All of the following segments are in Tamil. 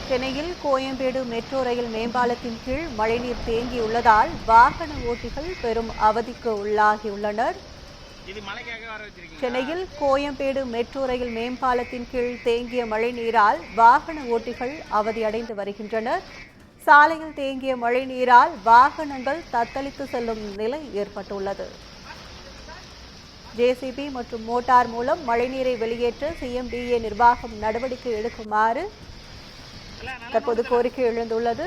சென்னையில் கோயம்பேடு மெட்ரோ ரயில் மேம்பாலத்தின் கீழ் மழைநீர் தேங்கியுள்ளதால் வாகன ஓட்டிகள் பெரும் அவதிக்கு உள்ளாகியுள்ளனர். சென்னையில் கோயம்பேடு மெட்ரோ ரயில் மேம்பாலத்தின் கீழ் தேங்கிய மழைநீரால் வாகன ஓட்டிகள் அவதியடைந்து வருகின்றனர். சாலையில் தேங்கிய மழைநீரால் வாகனங்கள் தத்தளித்து செல்லும் நிலை ஏற்பட்டுள்ளது. ஜேசிபி மற்றும் மோட்டார் மூலம் மழைநீரை வெளியேற்ற சிஎம்டிஏ நிர்வாகம் நடவடிக்கை எடுக்குமாறு தற்போது கோரிக்கை எழுந்துள்ளது.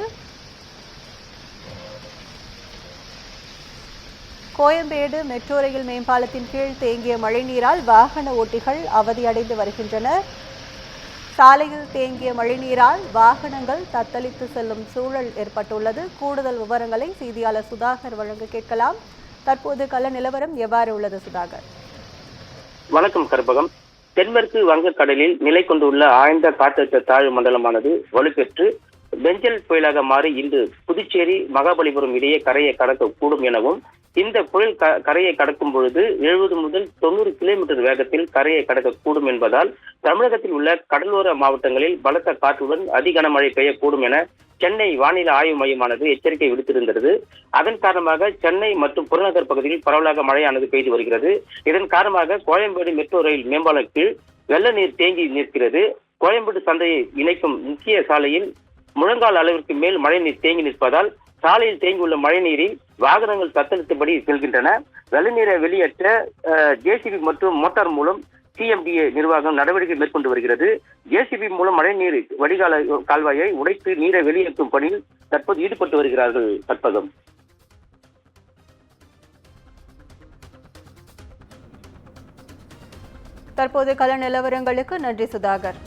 கோயம்பேடு மெட்ரோ ரயில் மேம்பாலத்தின் கீழ் தேங்கிய மழைநீரால் வாகன ஓட்டிகள் அவதியடைந்து வருகின்றனர். சாலையில் தேங்கிய மழைநீரால் வாகனங்கள் தத்தளித்து செல்லும் சூழல் ஏற்பட்டுள்ளது. கூடுதல் விவரங்களை செய்தியாளர் சுதாகர் வழங்க கேட்கலாம். தற்போது கள நிலவரம் எவ்வாறு உள்ளது சுதாகர்? வணக்கம் கற்பகம். தென்மேற்கு வங்கக்கடலில் நிலை கொண்டுள்ள ஆழ்ந்த காற்றழுத்த தாழ்வு மண்டலமானது வலுப்பெற்று பெஞ்சல் புயலாக மாறி இன்று புதுச்சேரி மகாபலிபுரம் இடையே கரையை கடக்கக்கூடும் எனவும், இந்த புயல் கரையை கடக்கும் பொழுது 70 முதல் 90 கிலோமீட்டர் வேகத்தில் கரையை கடக்கக்கூடும் என்பதால் தமிழகத்தில் உள்ள கடலோர மாவட்டங்களில் பலத்த காற்றுடன் அதிகனமழை பெய்யக்கூடும் என சென்னை வானிலை ஆய்வு மையமானது எச்சரிக்கை விடுத்திருந்தது. அதன் காரணமாக சென்னை மற்றும் புறநகர் பகுதியில் பரவலாக மழையானது பெய்து வருகிறது. இதன் காரணமாக கோயம்பேடு மெட்ரோ ரயில் மேம்பாலம் கீழ் வெள்ள நீர் தேங்கி நிற்கிறது. கோயம்பேடு சந்தையை இணைக்கும் முக்கிய சாலையில் முழங்கால் அளவிற்கு மேல் மழைநீர் தேங்கி நிற்பதால் சாலையில் தேங்கியுள்ள மழைநீரில் வாகனங்கள் தத்தளித்தபடி செல்கின்றன. வெள்ள நீரை வெளியேற்ற ஜேசிபி மற்றும் மோட்டார் மூலம் சிஎம்டிஏ நிர்வாகம் நடவடிக்கை மேற்கொண்டு வருகிறது. ஜேசிபி மூலம் மழைநீர் வடிகால கால்வாயை உடைத்து நீரை வெளியேற்றும் பணியில் தற்போது ஈடுபட்டு வருகிறார்கள். கற்பகம். தற்போது கள நிலவரங்களுக்கு நன்றி சுதாகர்.